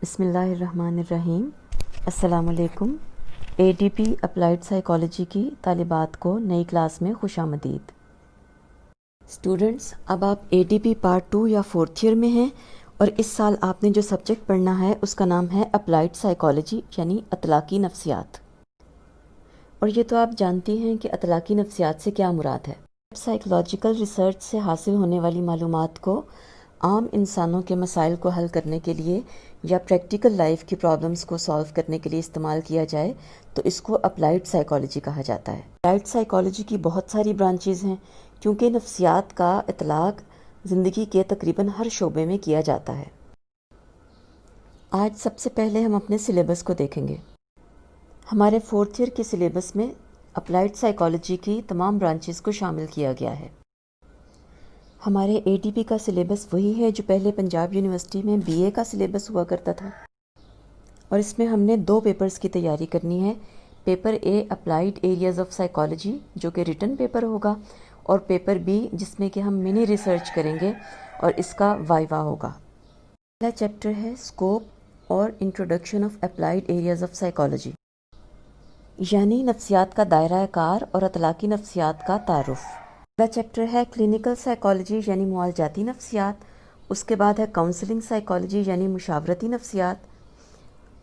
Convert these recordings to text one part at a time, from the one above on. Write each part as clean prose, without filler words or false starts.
بسم اللہ الرحمن الرحیم۔ السلام علیکم۔ ADP اپلائیڈ سائیکالوجی کی طالبات کو نئی کلاس میں خوش آمدید۔ اسٹوڈنٹس، اب آپ ADP پارٹ 2 یا 4th ایئر میں ہیں اور اس سال آپ نے جو سبجیکٹ پڑھنا ہے اس کا نام ہے اپلائیڈ سائیکالوجی یعنی اطلاقی نفسیات۔ اور یہ تو آپ جانتی ہیں کہ اطلاقی نفسیات سے کیا مراد ہے۔ سائیکولوجیکل ریسرچ سے حاصل ہونے والی معلومات کو عام انسانوں کے مسائل کو حل کرنے کے لیے یا پریکٹیکل لائف کی پرابلمز کو سالو کرنے کے لیے استعمال کیا جائے تو اس کو اپلائیڈ سائیکالوجی کہا جاتا ہے۔ اپلائیڈ سائیکالوجی کی بہت ساری برانچز ہیں کیونکہ نفسیات کا اطلاق زندگی کے تقریباً ہر شعبے میں کیا جاتا ہے۔ آج سب سے پہلے ہم اپنے سلیبس کو دیکھیں گے۔ ہمارے 4th ایئر کے سلیبس میں اپلائیڈ سائیکالوجی کی تمام برانچز کو شامل کیا گیا ہے۔ ہمارے ADP کا سلیبس وہی ہے جو پہلے پنجاب یونیورسٹی میں BA کا سلیبس ہوا کرتا تھا، اور اس میں ہم نے 2 پیپرز کی تیاری کرنی ہے۔ Paper A applied areas of psychology جو کہ ریٹن پیپر ہوگا، اور پیپر B جس میں کہ ہم منی ریسرچ کریں گے اور اس کا وائوا ہوگا۔ پہلا چیپٹر ہے اسکوپ اور introduction of applied areas of psychology, یعنی نفسیات کا دائرہ کار اور اطلاقی نفسیات کا تعارف۔ پہلا چیپٹر ہے کلینکل سائیکالوجی یعنی معالجاتی نفسیات، اس کے بعد ہے کاؤنسلنگ سائیکالوجی یعنی مشاورتی نفسیات،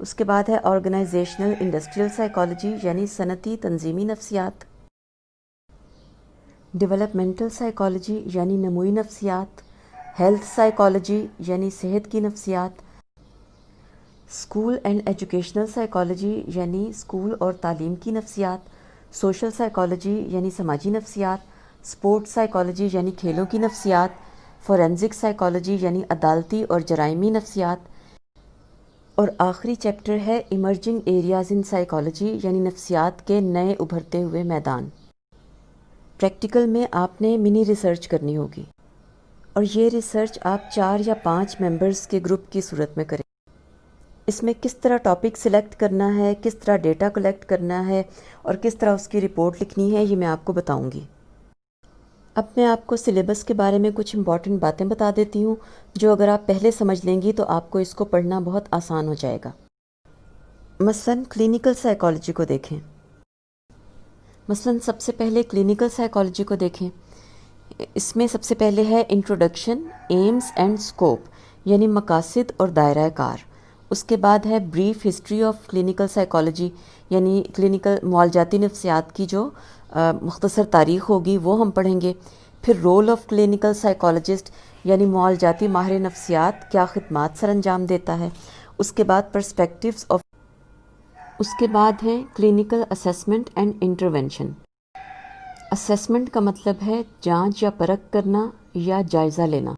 اس کے بعد ہے آرگنائزیشنل انڈسٹریل سائیکالوجی یعنی صنعتی تنظیمی نفسیات، ڈیولپمنٹل سائیکالوجی یعنی نموئی نفسیات، ہیلتھ سائیکالوجی یعنی صحت کی نفسیات، اسکول اینڈ ایجوکیشنل سائیکالوجی یعنی اسکول اور تعلیم کی نفسیات، سوشل سائیکالوجی یعنی سماجی نفسیات، اسپورٹ سائیکالوجی یعنی کھیلوں کی نفسیات، فورینزک سائیکالوجی یعنی عدالتی اور جرائمی نفسیات، اور آخری چیپٹر ہے ایمرجنگ ایریاز ان سائیکالوجی یعنی نفسیات کے نئے ابھرتے ہوئے میدان۔ پریکٹیکل میں آپ نے منی ریسرچ کرنی ہوگی، اور یہ ریسرچ آپ 4 یا 5 ممبرز کے گروپ کی صورت میں کریں۔ اس میں کس طرح ٹاپک سلیکٹ کرنا ہے، کس طرح ڈیٹا کلیکٹ کرنا ہے اور کس طرح اس کی رپورٹ لکھنی ہے، یہ میں آپ کو بتاؤں گی۔ اب میں آپ کو سلیبس کے بارے میں کچھ امپورٹنٹ باتیں بتا دیتی ہوں جو اگر آپ پہلے سمجھ لیں گی تو آپ کو اس کو پڑھنا بہت آسان ہو جائے گا۔ مثلاً کلینکل سائیکالوجی کو دیکھیں۔ مثلاً سب سے پہلے کلینکل سائیکالوجی کو دیکھیں۔ اس میں سب سے پہلے ہے انٹروڈکشن، ایمز اینڈ اسکوپ یعنی مقاصد اور دائرہ کار۔ اس کے بعد ہے brief history of clinical psychology یعنی کلینکل معالجاتی نفسیات کی جو مختصر تاریخ ہوگی وہ ہم پڑھیں گے۔ پھر رول آف کلینکل سائیکالوجسٹ یعنی معالجاتی ماہر نفسیات کیا خدمات سر انجام دیتا ہے۔ اس کے بعد پرسپیکٹیوز آف، اس کے بعد ہیں clinical assessment and intervention. Assessment کا مطلب ہے جانچ یا پرکھ کرنا یا جائزہ لینا۔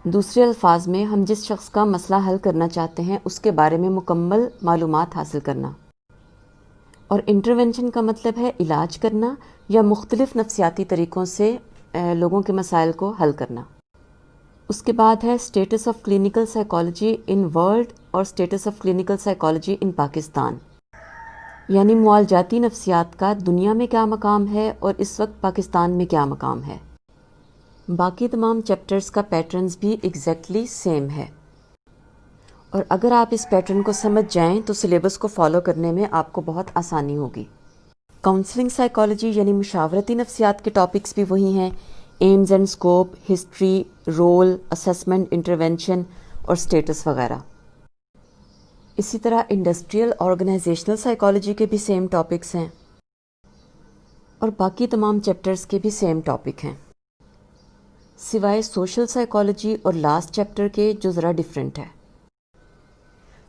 دوسرے الفاظ میں ہم جس شخص کا مسئلہ حل کرنا چاہتے ہیں اس کے بارے میں مکمل معلومات حاصل کرنا۔ اور انٹرونشن کا مطلب ہے علاج کرنا یا مختلف نفسیاتی طریقوں سے لوگوں کے مسائل کو حل کرنا۔ اس کے بعد ہے status of clinical psychology in world اور status of clinical psychology in Pakistan, یعنی معالجاتی نفسیات کا دنیا میں کیا مقام ہے اور اس وقت پاکستان میں کیا مقام ہے۔ باقی تمام چیپٹرز کا پیٹرنز بھی ایگزیکٹلی سیم ہے، اور اگر آپ اس پیٹرن کو سمجھ جائیں تو سلیبس کو فالو کرنے میں آپ کو بہت آسانی ہوگی۔ کاؤنسلنگ سائیکالوجی یعنی مشاورتی نفسیات کے ٹاپکس بھی وہی ہیں، aims and scope, history, role, assessment, intervention اور اسٹیٹس وغیرہ۔ اسی طرح انڈسٹریل آرگنائزیشنل سائیکالوجی کے بھی سیم ٹاپکس ہیں، اور باقی تمام چیپٹرز کے بھی سیم ٹاپک ہیں سوائے سوشل سائیکالوجی اور لاسٹ چیپٹر کے جو ذرا ڈیفرنٹ ہے۔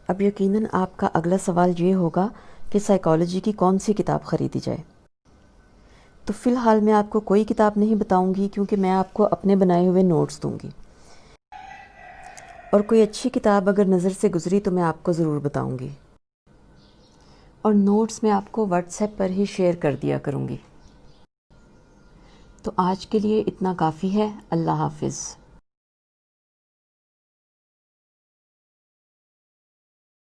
اب یقیناً آپ کا اگلا سوال یہ ہوگا کہ سائیکالوجی کی کون سی کتاب خریدی جائے۔ تو فی الحال میں آپ کو کوئی کتاب نہیں بتاؤں گی کیونکہ میں آپ کو اپنے بنائے ہوئے نوٹس دوں گی، اور کوئی اچھی کتاب اگر نظر سے گزری تو میں آپ کو ضرور بتاؤں گی، اور نوٹس میں آپ کو واٹس ایپ پر ہی شیئر کر دیا کروں گی۔ تو آج کے لیے اتنا کافی ہے۔ اللہ حافظ۔